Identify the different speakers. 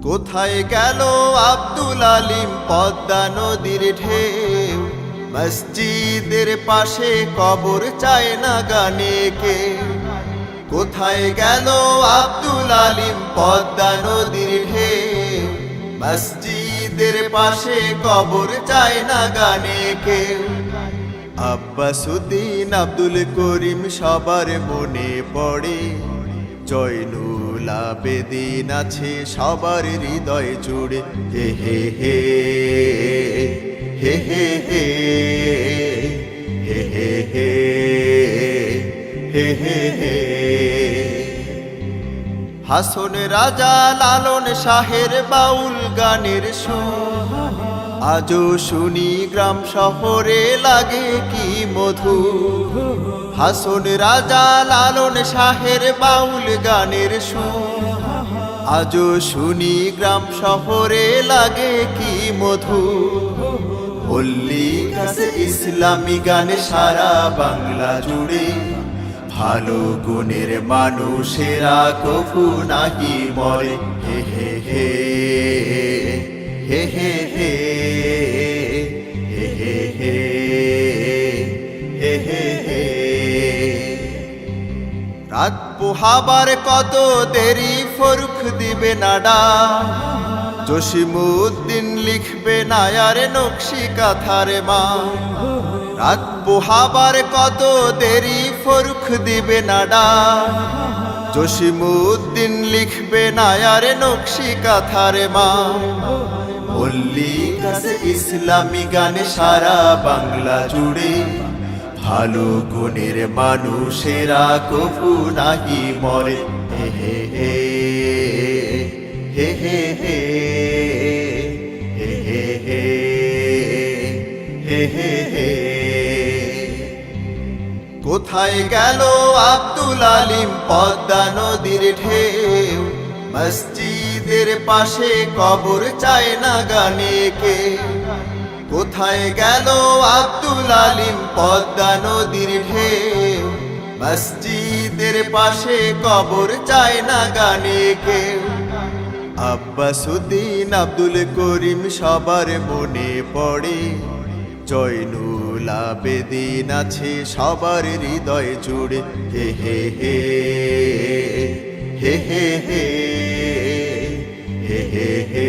Speaker 1: কোথায় গেল আব্দুল আলিম পদ্মা নদীর ঢেউ, মসজিদের পাশে কবর চায় না গানে কে। কোথায় গেল আব্দুল আলিম পদ্মা নদীর ঢেউ, মসজিদের পাশে কবর চায় না গানে কে। আব্বাসুদ্দিন আব্দুল করিম সবার মনে পড়ে, জয়নুল আবেদিন আছে সবার হৃদয় জুড়ে। হে হে হে হে হে হে হে হে হে হে হে হে। হাসন রাজা লালন শাহের বাউল গানের সুর, আজও শুনি গ্রাম শহরে লাগে কি মধু। হাসন রাজা লালন শাহের বাউল গানের সুর, আজও শুনি গ্রাম শহরে লাগে কি মধু। মল্লিক আছে ইসলামী গানে সারা বাংলা জুড়ে, ভালো গুণের মানুষেরা কভু নাহি মরে। হে হে হে হে হে হে হে হে হে হে হে। রাত পোহাবার কত দেরি ফরুখ দিবে নাডা, জসিমউদ্দিন লিখবে নায়ার নকশি কাথার মা। রাত পোহাবার কত দেরি ফরুখ দিবে নাডা, জসিমউদ্দিন লিখবে নায়ার নকশি কাথার মা। মল্লিক আছে ইসলামী গানে সারা বাংলা জুড়ে, ভালো গুণের মানুষেরা কভু নাহি মরে। হে হে হে হে হে হে হে হে হে হে হে। কোথায় গেল আব্দুল আলিম পদ্মা নদীর ঢেউ, মসজিদের পাশে কবর চায় না গানে কে। কোথায় গেল আব্দুল আলিম পদ্মা নদীর ঢেউ, মসজিদের পাশে কবর চায় না গানে কে। আব্বাসুদ্দিন আব্দুল করিম সবার মনে পড়ে, জয়নুল আবেদিন আছে সবার হৃদয় জুড়ে। হে হে হে হে হে হে হে হে হে